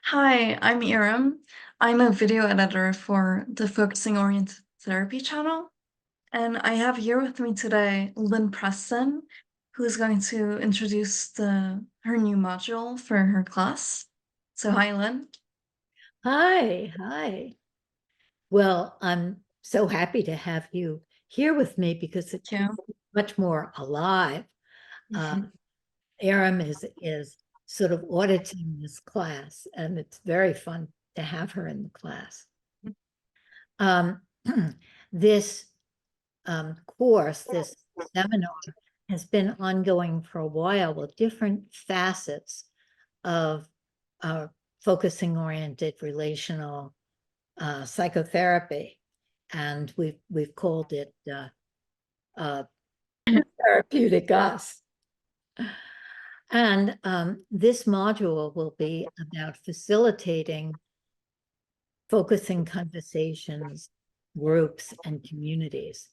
Hi, I'm Iram. I'm a video editor for the Focusing Oriented Therapy channel, and I have here with me today Lynn Preston, who is going to introduce her new module for her class. So hi, Lynn. Hi. Well, I'm so happy to have you here with me because it's Thank you. much more alive. Uh, Mhm. Aram is sort of auditing this class, and it's very fun to have her in the class. Um, this course, this seminar, has been ongoing for a while with different facets of focusing oriented relational psychotherapy, and we've called it uh, Therapeutic Us. And this module will be about facilitating focusing conversations, groups, and communities.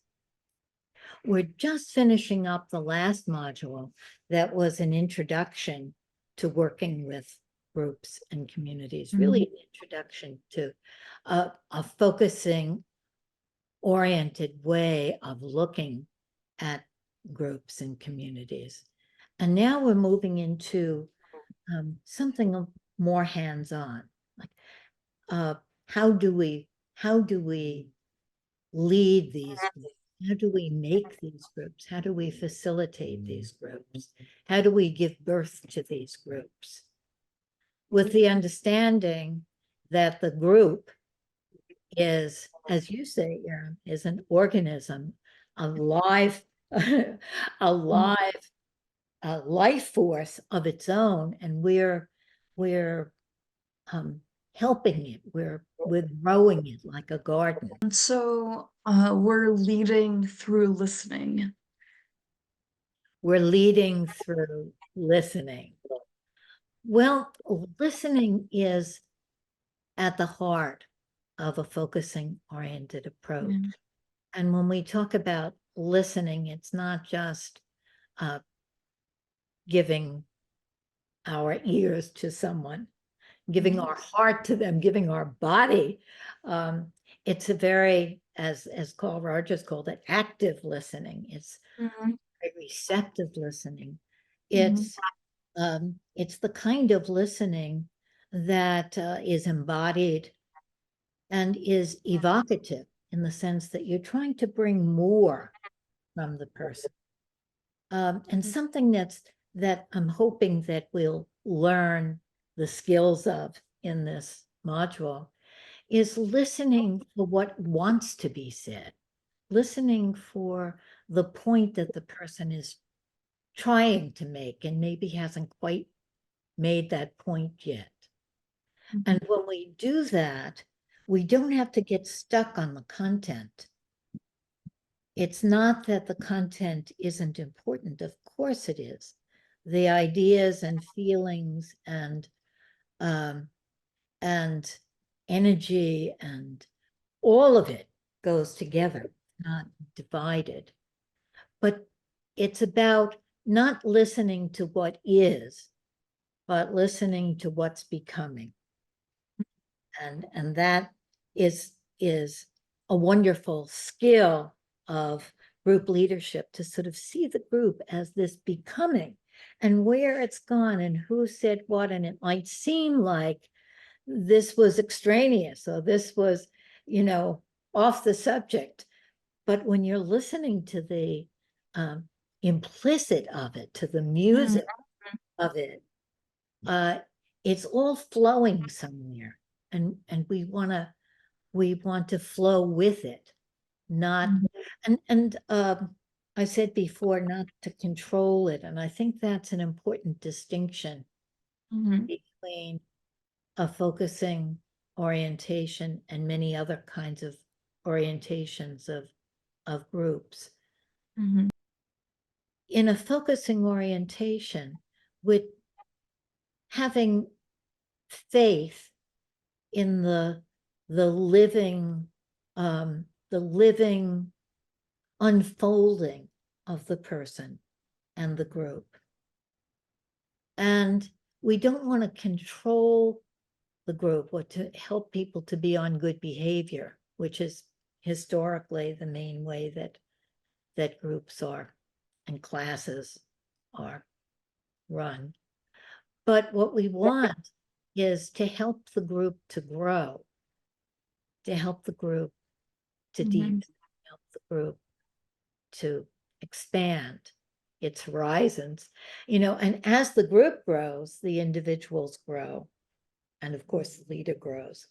We're just finishing up the last module that was an introduction to working with groups and communities, really an introduction to a focusing oriented way of looking at groups and communities. And now we're moving into something more hands-on. Like, uh, how do we lead these groups? How do we make these groups? How do we facilitate these groups? How do we give birth to these groups? With the understanding that the group is, as you say, Erin, is an organism, a live, a live life force of its own, and we're helping it. We're growing it like a garden. And so we're leading through listening. We're leading through listening. Well, listening is at the heart of a focusing oriented approach. Yeah. And when we talk about listening, it's not just giving our ears to someone, giving our heart to them, giving our body. It's a very, as Carl Rogers called it, active listening. It's Mhm. a receptive listening. Mhm. It's the kind of listening that is embodied and is evocative in the sense that you're trying to bring more from the person. And something that I'm hoping that we'll learn the skills of in this module is listening for what wants to be said, listening for the point that the person is trying to make and maybe hasn't quite made that point yet. And when we do that, we don't have to get stuck on the content. It's not that the content isn't important. Of course it is. The ideas and feelings um, and energy and all of it goes together, not divided. But it's about not listening to what is, but listening to what's becoming. And that is a wonderful skill of group leadership, to sort of see the group as this becoming and where it's gone and who said what. And it might seem like this was extraneous or this was, off the subject. But when you're listening to the implicit of it, to the music of it, it's all flowing somewhere. And we want to flow with it, not and I said before, not to control it. And I think that's an important distinction Mhm. between a focusing orientation and many other kinds of orientations of groups. Mhm. In a focusing orientation, with having faith in the living the living unfolding of the person and the group. And we don't want to control the group, or to help people to be on good behavior, which is historically the main way that groups are and classes are run. But what we want is to help the group to grow, to help the group to deepen, help the group to expand its horizons, and as the group grows, the individuals grow. And of course, the leader grows.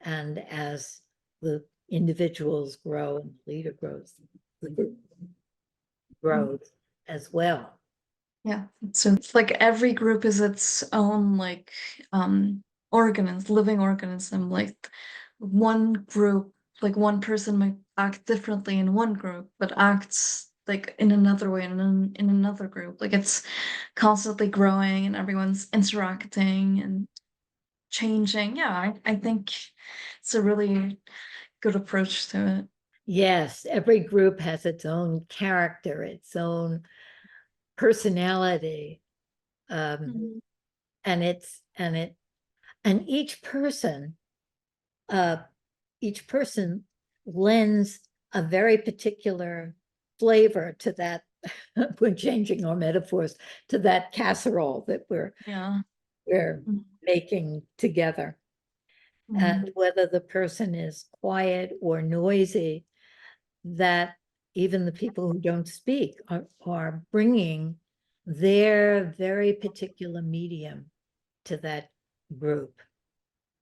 And as the individuals grow and the leader grows, the group grows as well. Yeah. So it's like every group is its own like living organism. Like one group, like one person might act differently in one group, but acts like in another way in another group. Like it's constantly growing and everyone's interacting and changing. Yeah, I think it's a really good approach to it. Yes, every group has its own character, its own personality. Mhm. And each person uh lends a very particular flavor to that. We're changing our metaphors to that casserole that we're Yeah. Mhm. making together. And Mhm. whether the person is quiet or noisy, that even the people who don't speak are bringing their very particular medium to that group,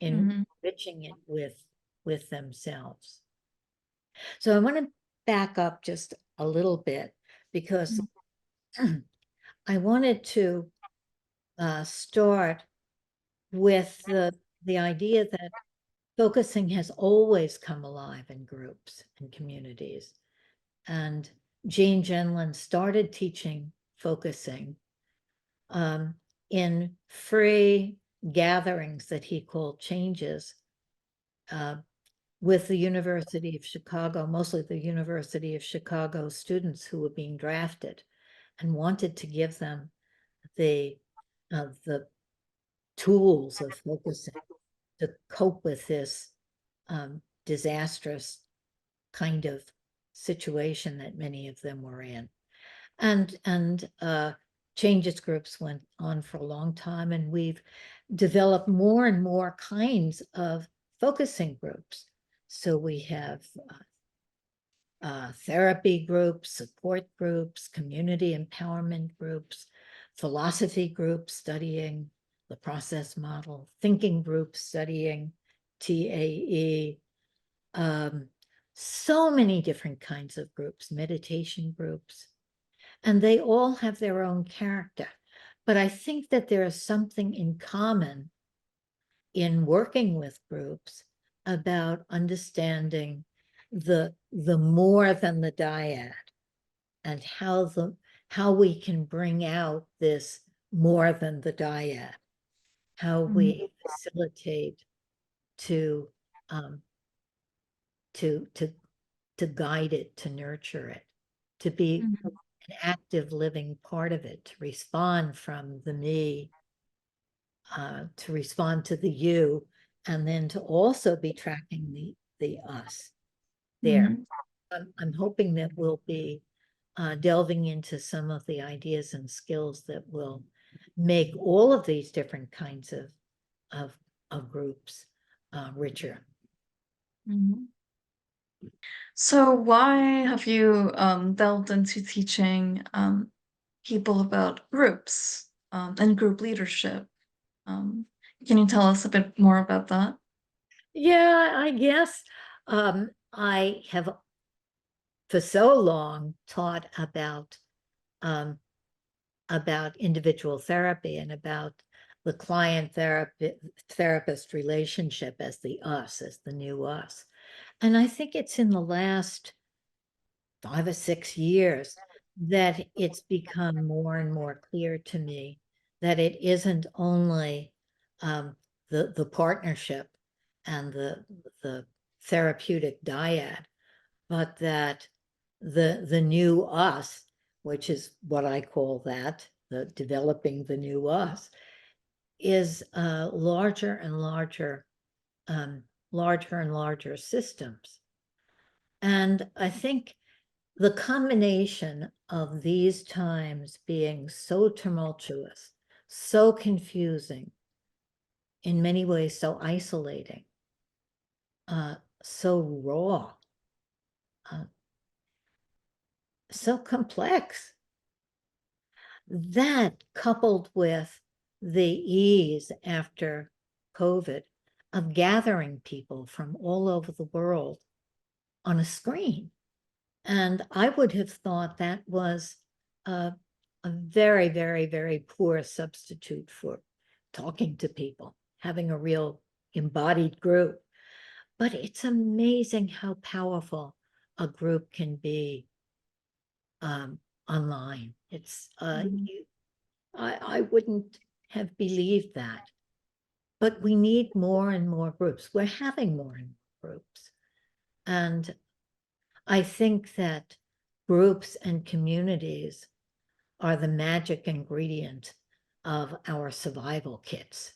Mhm. enriching it with themselves. So I want to back up just a little bit, because I wanted to start with the idea that focusing has always come alive in groups and communities. And Gene Genlin started teaching focusing in free gatherings that he called changes with the University of Chicago, mostly the University of Chicago students who were being drafted, and wanted to give them the tools of focusing to cope with this disastrous kind of situation that many of them were in. And changes groups went on for a long time, and we've developed more and more kinds of focusing groups. So we have therapy groups, support groups, community empowerment groups, philosophy groups studying the process model, thinking groups studying TAE, so many different kinds of groups, meditation groups, and they all have their own character. But I think that there is something in common in working with groups about understanding the more than the dyad, and how we can bring out this more than the dyad, how Mhm. we facilitate to um, to to to guide it, to nurture it, to be Mhm. an active living part of it, to respond from the me, to respond to the you, and then to also be tracking the us there. Mhm. I'm hoping that we'll be delving into some of the ideas and skills that will make all of these different kinds of, of groups richer. Mhm. So why have you delved into teaching people about groups and group leadership? Um, can you tell us a bit more about that? Yeah, I guess I have for so long taught um, about individual therapy and about the client therapist relationship as the us, as the new us. And I think it's in the last 5 or 6 years that it's become more and more clear to me that it isn't only the partnership and the therapeutic dyad, but that the new us, which is what I call that, the developing the new us, is larger and larger, larger and larger systems. And I think the combination of these times being so tumultuous, so confusing, in many ways so isolating, so raw, so complex, that coupled with the ease after COVID of gathering people from all over the world on a screen. And I would have thought that was a very, very, very poor substitute for talking to people, having a real embodied group. But it's amazing how powerful a group can be online. It's Mhm. I wouldn't have believed that. But we need more and more groups. We're having more and more groups. And I think that groups and communities are the magic ingredient of our survival kits.